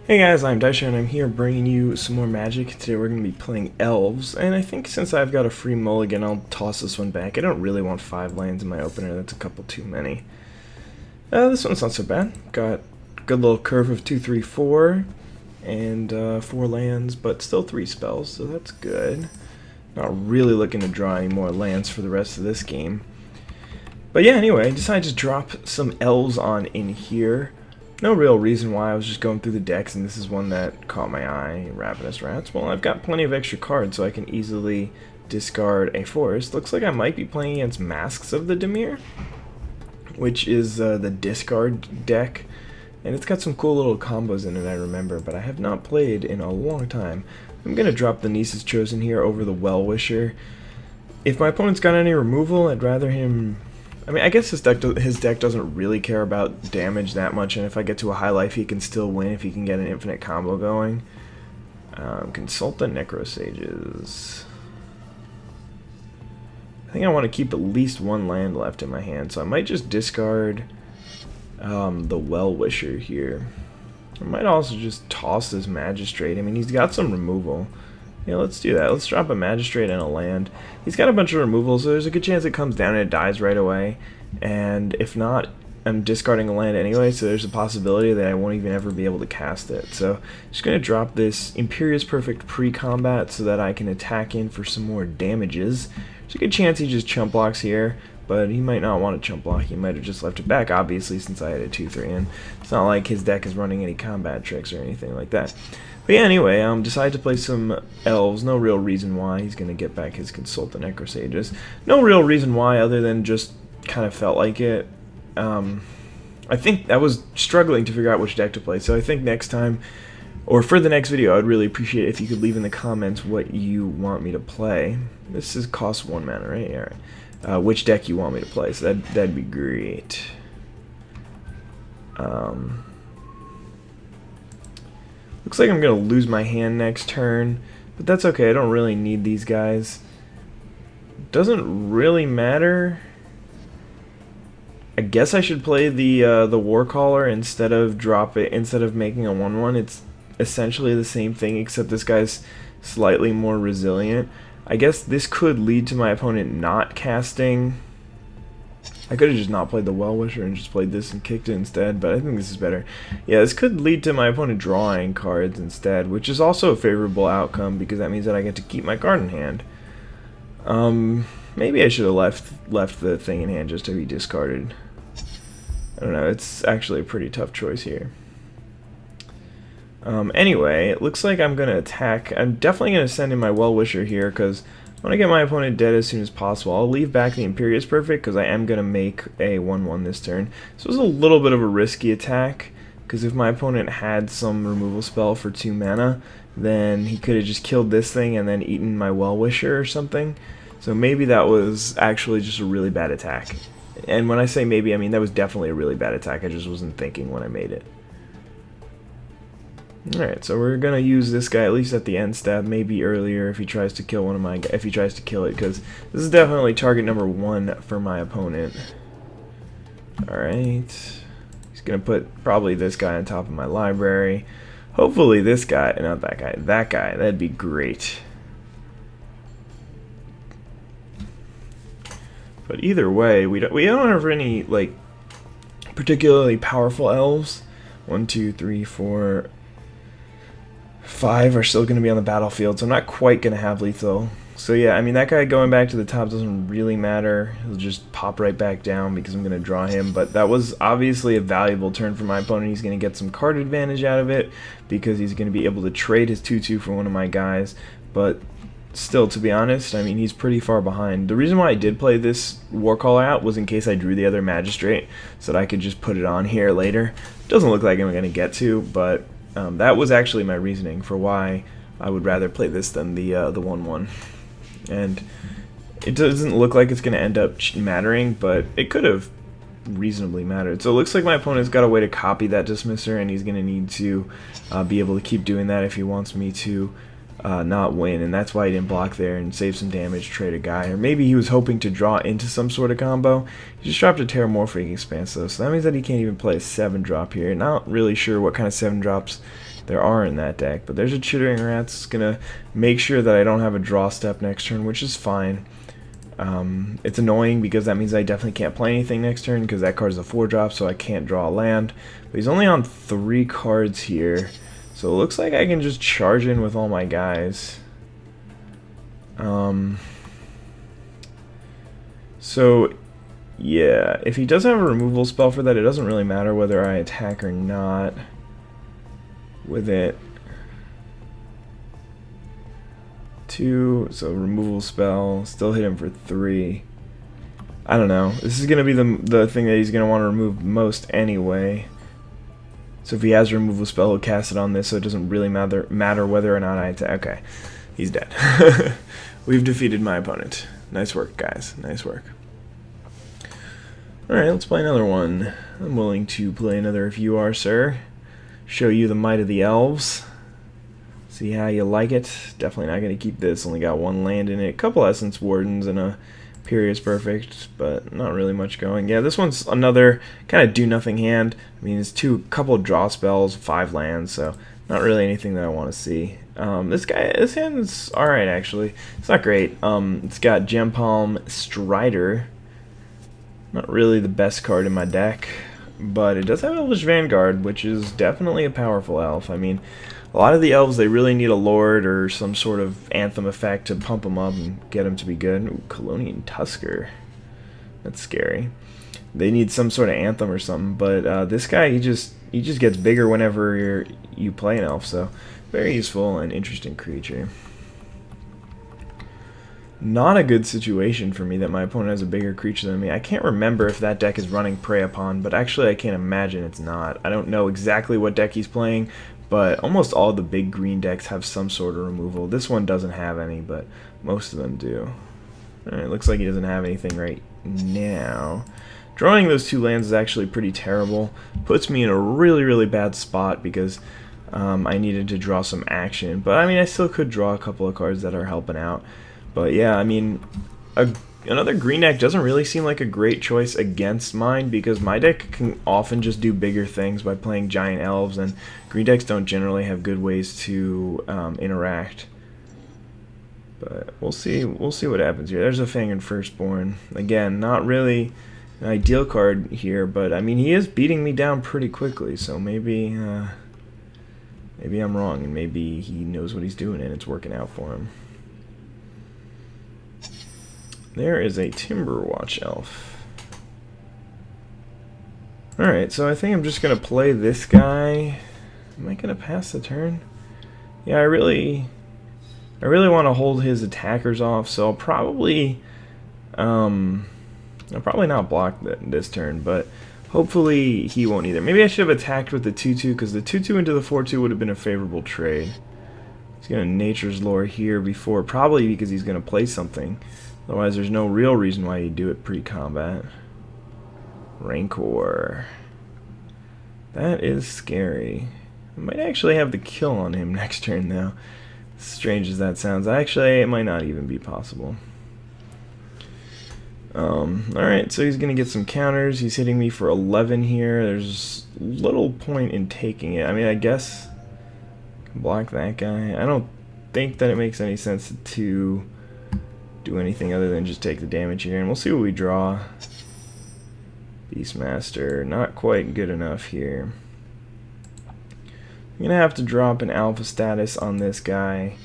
Hey guys, I'm Daisho and I'm here bringing you some more Magic. Today we're going to be playing Elves, and I think since I've got a free mulligan, I'll toss this one back. I don't really want 5 lands in my opener, that's a couple too many. This one's not so bad. Got a good little curve of 2, 3, 4, and 4 lands, but still 3 spells, so that's good. Not really looking to draw any more lands for the rest of this game. But yeah, anyway, I decided to drop some Elves on in here. No real reason why. I was just going through the decks, and this is one that caught my eye. Ravenous Rats. Well, I've got plenty of extra cards, so I can easily discard a forest. Looks like I might be playing against Masks of the Dimir, which is the discard deck, and it's got some cool little combos in it, I remember, but I have not played in a long time. I'm going to drop the Niece's Chosen here over the Well-Wisher. If my opponent's got any removal, I'd rather him... I mean, I guess his deck doesn't really care about damage that much, and if I get to a high life, he can still win if he can get an infinite combo going. Consult the Necrosages. I think I want to keep at least 1 land left in my hand, so I might just discard the Well-Wisher here. I might also just toss this Magistrate. I mean, he's got some removal. Yeah, let's do that. Let's drop a Magistrate and a land. He's got a bunch of removals, so there's a good chance it comes down and it dies right away. And if not, I'm discarding a land anyway, so there's a possibility that I won't even ever be able to cast it. So I'm just going to drop this Imperious Perfect pre-combat so that I can attack in for some more damages. There's a good chance he just chump blocks here, but he might not want to chump block. He might have just left it back, obviously, since I had a 2-3 in. It's not like his deck is running any combat tricks or anything like that. But yeah, anyway, decided to play some Elves. No real reason why. He's going to get back his Consult the Necrosages. No real reason why other than just kind of felt like it. I think I was struggling to figure out which deck to play, so I think next time, or for the next video, I'd really appreciate it if you could leave in the comments what you want me to play. This costs 1 mana, right? Yeah, right. Which deck you want me to play, so that'd be great. Looks like I'm going to lose my hand next turn, but that's okay. I don't really need these guys. Doesn't really matter. I guess I should play the Warcaller instead of making a 1/1. It's essentially the same thing, except this guy's slightly more resilient. I guess this could lead to my opponent not casting. I could have just not played the Well-Wisher and just played this and kicked it instead, but I think this is better. Yeah, this could lead to my opponent drawing cards instead, which is also a favorable outcome because that means that I get to keep my card in hand. Maybe I should have left the thing in hand just to be discarded. I don't know, it's actually a pretty tough choice here. Anyway, it looks like I'm going to attack. I'm definitely going to send in my Well-Wisher here because I want to get my opponent dead as soon as possible. I'll leave back the Imperious Perfect because I am going to make a 1/1 this turn. So it was a little bit of a risky attack because if my opponent had some removal spell for 2 mana, then he could have just killed this thing and then eaten my Well-Wisher or something. So maybe that was actually just a really bad attack. And when I say maybe, I mean that was definitely a really bad attack. I just wasn't thinking when I made it. Alright, so we're gonna use this guy at least at the end step, maybe earlier if he tries to kill if he tries to kill it, because this is definitely target number 1 for my opponent. Alright. He's gonna put probably this guy on top of my library. Hopefully this guy, not that guy, that guy, that'd be great. But either way, we don't have any like particularly powerful elves. 1, 2, 3, 4, 5 are still going to be on the battlefield, so I'm not quite going to have lethal. So yeah, I mean that guy going back to the top doesn't really matter. He'll just pop right back down because I'm going to draw him. But that was obviously a valuable turn for my opponent. He's going to get some card advantage out of it because he's going to be able to trade his 2/2 for one of my guys. But still, to be honest, I mean, he's pretty far behind. The reason why I did play this Warcaller out was in case I drew the other Magistrate, so that I could just put it on here later. Doesn't look like I'm going to get to, but that was actually my reasoning for why I would rather play this than the 1/1. And it doesn't look like it's going to end up mattering, but it could have reasonably mattered. So it looks like my opponent's got a way to copy that Dismisser, and he's going to need to be able to keep doing that if he wants me to not win, and that's why he didn't block there and save some damage, trade a guy. Or maybe he was hoping to draw into some sort of combo. He just dropped a Terramorphic Expanse though, so that means that he can't even play a 7-drop here. Not really sure what kind of 7-drops there are in that deck. But there's a Chittering Rat's gonna make sure that I don't have a draw step next turn, which is fine. It's annoying because that means I definitely can't play anything next turn because that card is a 4-drop, so I can't draw a land. But he's only on 3 cards here, so it looks like I can just charge in with all my guys. So yeah, if he doesn't have a removal spell for that, it doesn't really matter whether I attack or not with it. 2, so removal spell, still hit him for 3. I don't know. This is going to be the thing that he's going to want to remove most anyway. So if he has a removal spell, he'll cast it on this, so it doesn't really matter whether or not I attack. Okay, he's dead. We've defeated my opponent. Nice work, guys. Nice work. Alright, let's play another one. I'm willing to play another if you are, sir. Show you the might of the elves. See how you like it. Definitely not going to keep this. Only got 1 land in it. A couple Essence Wardens and a Imperious Perfect, but not really much going. Yeah, this one's another kind of do-nothing hand. I mean, it's couple of draw spells, 5 lands, so not really anything that I want to see. This hand's alright, actually. It's not great. It's got Gem Palm Strider. Not really the best card in my deck, but it does have Elvish Vanguard, which is definitely a powerful elf. I mean, a lot of the elves, they really need a Lord or some sort of Anthem effect to pump them up and get them to be good. Ooh, Colonian Tusker. That's scary. They need some sort of Anthem or something, but this guy, he just gets bigger whenever you play an elf, so very useful and interesting creature. Not a good situation for me that my opponent has a bigger creature than me. I can't remember if that deck is running Prey Upon, but actually I can't imagine it's not. I don't know exactly what deck he's playing, but almost all the big green decks have some sort of removal. This one doesn't have any, but most of them do. Alright, looks like he doesn't have anything right now. Drawing those 2 lands is actually pretty terrible. Puts me in a really, really bad spot because I needed to draw some action. But I mean, I still could draw a couple of cards that are helping out. But yeah, I mean, another green deck doesn't really seem like a great choice against mine because my deck can often just do bigger things by playing giant elves, and green decks don't generally have good ways to interact. But we'll see what happens here. There's a Fanged Firstborn. Again, not really an ideal card here, but I mean, he is beating me down pretty quickly, so maybe maybe I'm wrong, and maybe he knows what he's doing and it's working out for him. There is a Timberwatch elf. Alright, so I think I'm just going to play this guy. Am I going to pass the turn? Yeah, I really want to hold his attackers off, so I'll probably not block this turn, but hopefully he won't either. Maybe I should have attacked with the 2-2, because the 2-2 into the 4-2 would have been a favorable trade. He's going to Nature's Lore here before, probably because he's going to play something. Otherwise, there's no real reason why you do it pre-combat. Rancor. That is scary. I might actually have the kill on him next turn, though. As strange as that sounds. Actually, it might not even be possible. Alright, so he's going to get some counters. He's hitting me for 11 here. There's little point in taking it. I mean, I guess I can block that guy. I don't think that it makes any sense to do anything other than just take the damage here, and we'll see what we draw. Beastmaster, not quite good enough here. I'm gonna have to drop an alpha status on this guy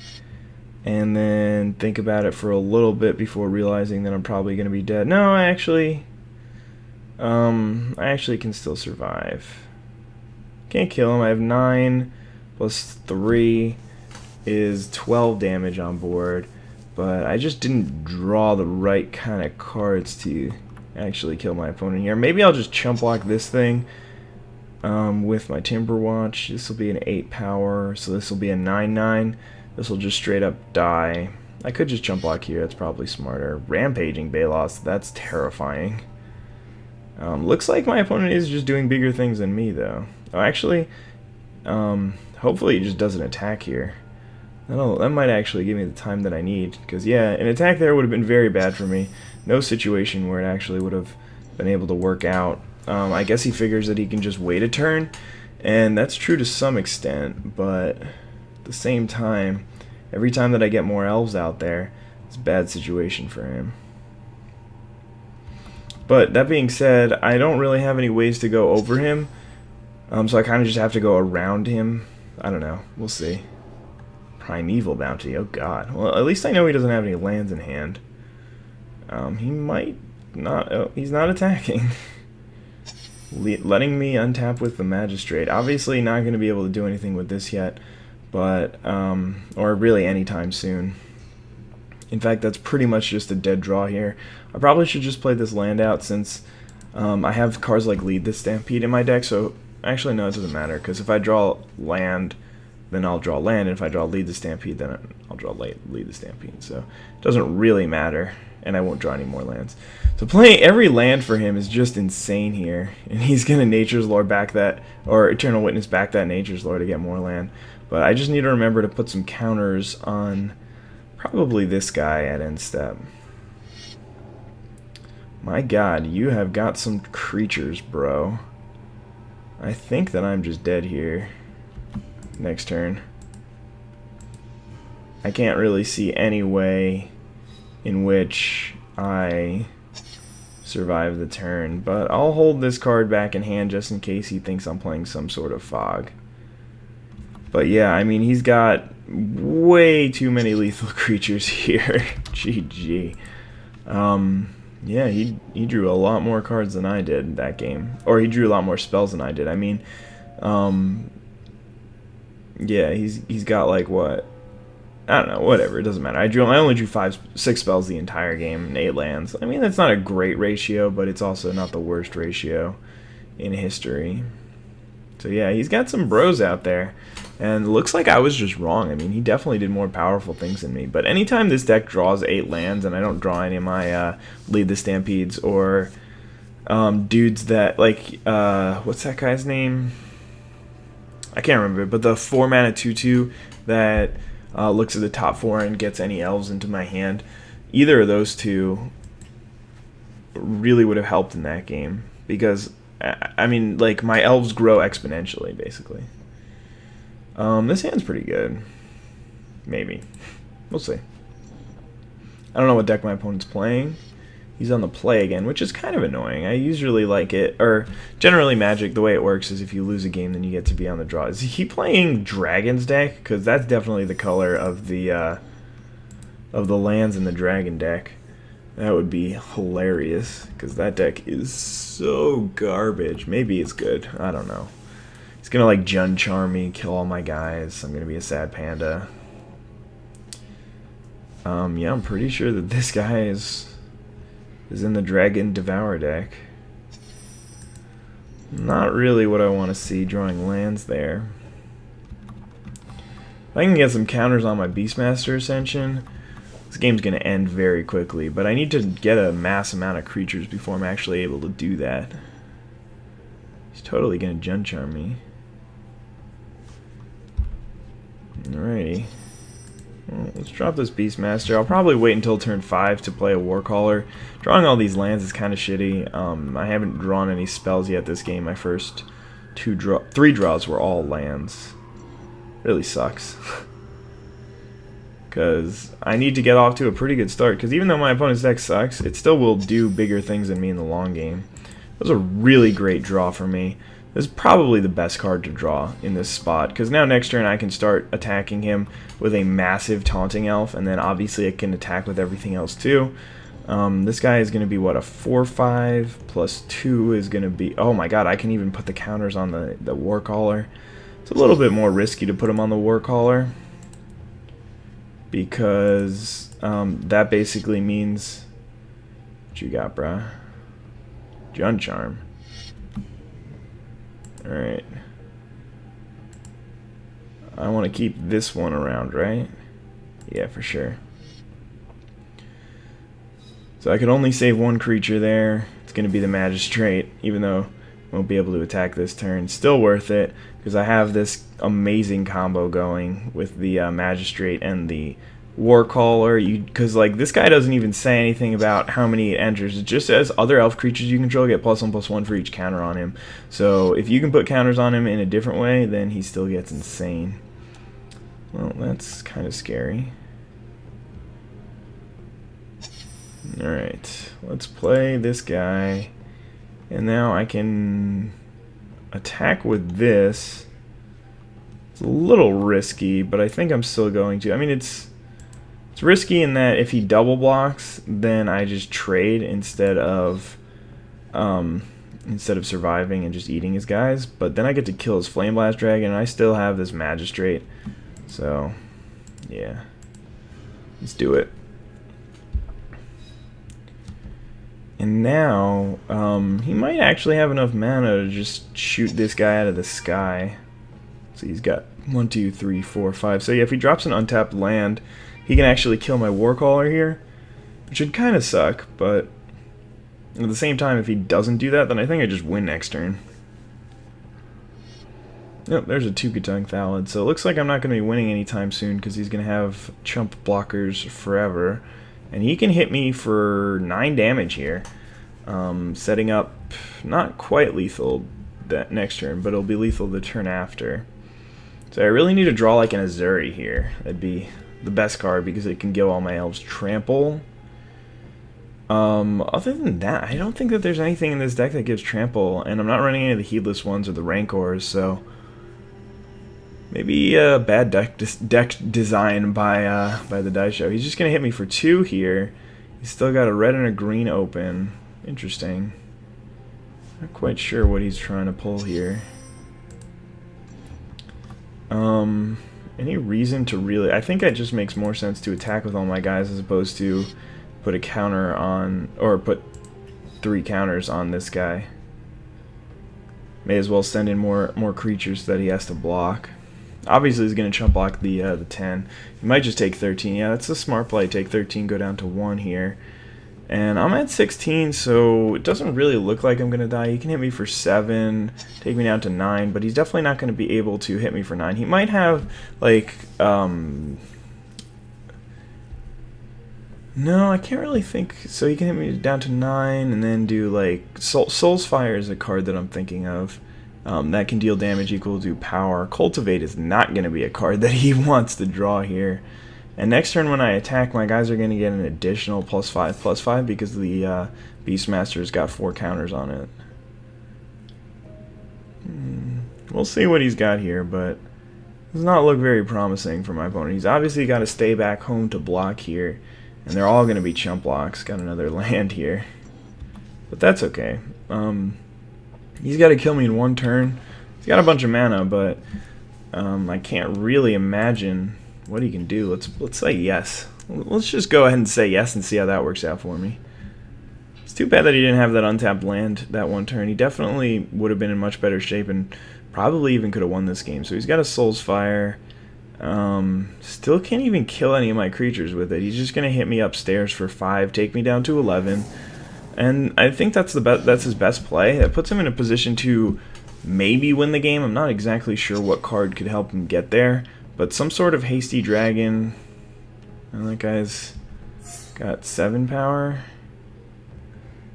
and then think about it for a little bit before realizing that I'm probably gonna be dead. No, I actually can still survive. Can't kill him. I have 9 plus 3 is 12 damage on board. But I just didn't draw the right kind of cards to actually kill my opponent here. Maybe I'll just chump block this thing with my Timberwatch. This will be an 8 power, so this will be a 9/9. This will just straight up die. I could just chump block here. That's probably smarter. Rampaging Balos. That's terrifying. Looks like my opponent is just doing bigger things than me, though. Oh, actually, hopefully he just doesn't attack here. That might actually give me the time that I need, because yeah, an attack there would have been very bad for me. No situation where it actually would have been able to work out. I guess he figures that he can just wait a turn And that's true to some extent, but at the same time, every time that I get more elves out there, it's a bad situation for him. But that being said, I don't really have any ways to go over him, so I kind of just have to go around him. I don't know. We'll see. Primeval Bounty. Oh god. Well, at least I know he doesn't have any lands in hand. He might not... Oh, he's not attacking. Letting me untap with the Magistrate. Obviously not going to be able to do anything with this yet, but... or really anytime soon. In fact, that's pretty much just a dead draw here. I probably should just play this land out since I have cards like Lead the Stampede in my deck, so... Actually, no, it doesn't matter, because if I draw land, then I'll draw land, and if I draw Lead the Stampede, then I'll draw Lead the Stampede. So it doesn't really matter, and I won't draw any more lands. So playing every land for him is just insane here, and he's going to Nature's Lore back that, or Eternal Witness back that Nature's Lore to get more land. But I just need to remember to put some counters on probably this guy at end step. My god, you have got some creatures, bro. I think that I'm just dead here next turn. I can't really see any way in which I survive the turn, but I'll hold this card back in hand just in case he thinks I'm playing some sort of fog. But yeah, I mean, he's got way too many lethal creatures here. GG. Yeah, he drew a lot more cards than I did that game. Or he drew a lot more spells than I did. I mean, yeah, he's got like what? I don't know, whatever, it doesn't matter. I only drew 6 spells the entire game and 8 lands. I mean, that's not a great ratio, but it's also not the worst ratio in history. So yeah, he's got some bros out there. And looks like I was just wrong. I mean, he definitely did more powerful things than me. But anytime this deck draws 8 lands and I don't draw any of my Lead the Stampedes or dudes that, like, what's that guy's name? I can't remember, but the 4-mana 2/2 that looks at the top 4 and gets any elves into my hand. Either of those two really would have helped in that game. Because, I mean, like, my elves grow exponentially, basically. This hand's pretty good. Maybe. We'll see. I don't know what deck my opponent's playing. He's on the play again, which is kind of annoying. I usually like it, or generally Magic, the way it works is if you lose a game, then you get to be on the draw. Is he playing Dragon's deck? Because that's definitely the color of the lands in the Dragon deck. That would be hilarious, because that deck is so garbage. Maybe it's good. I don't know. He's gonna like Jund Charm me, kill all my guys. I'm gonna be a sad panda. Yeah, I'm pretty sure that this guy is in the Dragon Devour deck. Not really what I want to see drawing lands there. If I can get some counters on my Beastmaster Ascension, this game's gonna end very quickly. But I need to get a mass amount of creatures before I'm actually able to do that. He's totally gonna Jund Charm me. Alrighty. Well, let's drop this Beastmaster. I'll probably wait until turn 5 to play a Warcaller. Drawing all these lands is kind of shitty. I haven't drawn any spells yet this game. My first 3 draws were all lands. Really sucks. Because I need to get off to a pretty good start. Because even though my opponent's deck sucks, it still will do bigger things than me in the long game. That was a really great draw for me. This is probably the best card to draw in this spot, because now next turn I can start attacking him with a massive Taunting Elf, and then obviously I can attack with everything else too. This guy is going to be, what, a 4/5 plus 2 is going to be... Oh my god, I can even put the counters on the Warcaller. It's a little bit more risky to put him on the Warcaller, because that basically means... What you got, bruh? Jund Charm. Alright. I want to keep this one around, right? Yeah, for sure. So I could only save 1 creature there. It's going to be the Magistrate, even though I won't be able to attack this turn. Still worth it, because I have this amazing combo going with the Magistrate and the Warcaller, because like this guy doesn't even say anything about how many it enters. It just says other elf creatures you control get +1/+1 for each counter on him. So if you can put counters on him in a different way, then he still gets insane. Well, that's kind of scary. Alright, let's play this guy. And now I can attack with this. It's a little risky, but I think I'm still going to. I mean, it's risky in that if he double blocks, then I just trade instead of surviving and just eating his guys. But then I get to kill his Flame Blast Dragon, and I still have this Magistrate. So, yeah, let's do it. And now, he might actually have enough mana to just shoot this guy out of the sky. So he's got 1, 2, 3, 4, 5. So yeah, if he drops an untapped land, he can actually kill my Warcaller here, which would kind of suck, but at the same time, if he doesn't do that, then I think I just win next turn. Yep, there's a Tukatung Thallid. So it looks like I'm not going to be winning anytime soon because he's going to have chump blockers forever. And he can hit me for 9 damage here, setting up not quite lethal that next turn, but it'll be lethal the turn after. So I really need to draw like an Azuri here. That'd be the best card because it can give all my elves trample. Other than that, I don't think that there's anything in this deck that gives trample, and I'm not running any of the heedless ones or the rancors, so maybe a bad deck design by the Daisho. He's just gonna hit me for 2 here. He's still got a red and a green open. Interesting. Not quite sure what he's trying to pull here. Any reason to really... I think it just makes more sense to attack with all my guys as opposed to put a counter on... or put 3 counters on this guy. May as well send in more creatures that he has to block. Obviously he's going to chump block the 10. He might just take 13. Yeah, that's a smart play. Take 13, go down to 1 here. And I'm at 16, so it doesn't really look like I'm going to die. He can hit me for 7, take me down to 9, but he's definitely not going to be able to hit me for 9. He might have, like, no, I can't really think. So he can hit me down to 9 and then do, like, Soul's Fire is a card that I'm thinking of. That can deal damage equal to power. Cultivate is not going to be a card that he wants to draw here. And next turn when I attack, my guys are going to get an additional +5/+5 because the Beastmaster's got 4 counters on it. We'll see what he's got here, but does not look very promising for my opponent. He's obviously got to stay back home to block here, and they're all going to be chump blocks. Got another land here, but that's okay. He's got to kill me in 1 turn. He's got a bunch of mana, but I can't really imagine what he can do. Let's say yes. Let's just go ahead and say yes and see how that works out for me. It's too bad that he didn't have that untapped land that 1 turn. He definitely would have been in much better shape and probably even could have won this game. So he's got a Soul's Fire. Still can't even kill any of my creatures with it. He's just gonna hit me upstairs for 5, take me down to 11. And I think that's his best play. That puts him in a position to maybe win the game. I'm not exactly sure what card could help him get there, but some sort of hasty dragon. And that guy's got 7 power.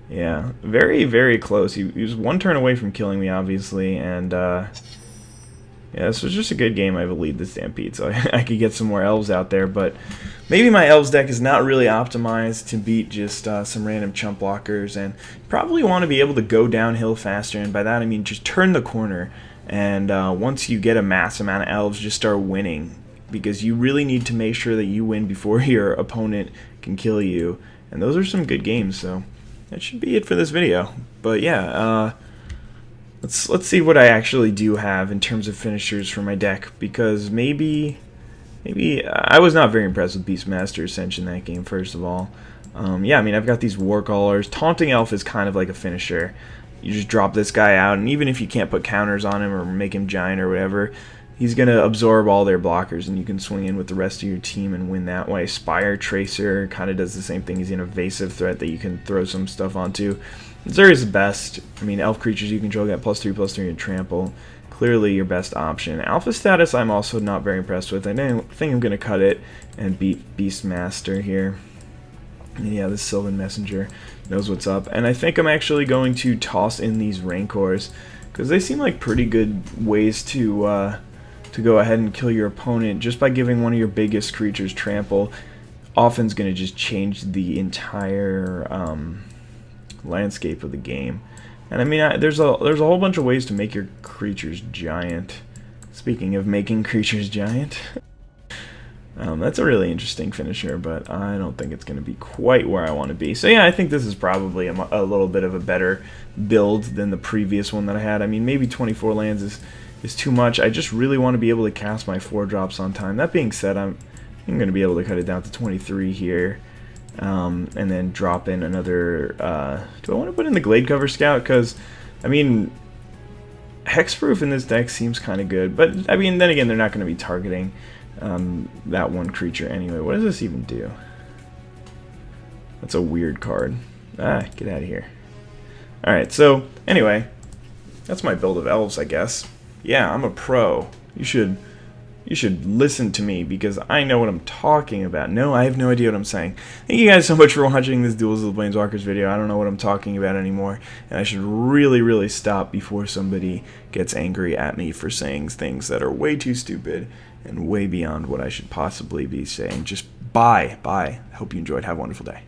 Yeah, very, very close. He was 1 turn away from killing me, obviously, and yeah, this was just a good game. I have a lead the Stampede, so I could get some more elves out there, but maybe my elves deck is not really optimized to beat just some random chump blockers, and probably want to be able to go downhill faster, and by that I mean just turn the corner, and once you get a mass amount of elves, just start winning, because you really need to make sure that you win before your opponent can kill you, and those are some good games, so that should be it for this video. But yeah, let's see what I actually do have in terms of finishers for my deck, because maybe I was not very impressed with Beastmaster Ascension that game, first of all. Yeah, I mean, I've got these Warcallers. Taunting Elf is kind of like a finisher. You just drop this guy out, and even if you can't put counters on him or make him giant or whatever, he's going to absorb all their blockers, and you can swing in with the rest of your team and win that way. Spire Tracer kind of does the same thing. He's an evasive threat that you can throw some stuff onto. Azuri is the best. I mean, elf creatures you control get +3/+3 and trample. clearly your best option. Alpha status I'm also not very impressed with. I think I'm going to cut it and beat Beastmaster here. And yeah, this Sylvan Messenger knows what's up. And I think I'm actually going to toss in these Rancors, because they seem like pretty good ways to go ahead and kill your opponent just by giving one of your biggest creatures trample. Often's going to just change the entire landscape of the game. And I mean, there's a whole bunch of ways to make your creatures giant. Speaking of making creatures giant, that's a really interesting finisher, but I don't think it's going to be quite where I want to be. So yeah, I think this is probably a little bit of a better build than the previous one that I had. I mean, maybe 24 lands is too much. I just really want to be able to cast my 4-drops on time. That being said, I'm going to be able to cut it down to 23 here. And then drop in another, do I want to put in the Gladecover Scout? Because, I mean, Hexproof in this deck seems kind of good, but, I mean, then again, they're not going to be targeting that one creature anyway. What does this even do? That's a weird card. Ah, get out of here. Alright, so, anyway, that's my build of elves, I guess. Yeah, I'm a pro. You should listen to me, because I know what I'm talking about. No, I have no idea what I'm saying. Thank you guys so much for watching this Duels of the Planeswalkers video. I don't know what I'm talking about anymore, and I should really stop before somebody gets angry at me for saying things that are way too stupid and way beyond what I should possibly be saying. Just bye. Hope you enjoyed. Have a wonderful day.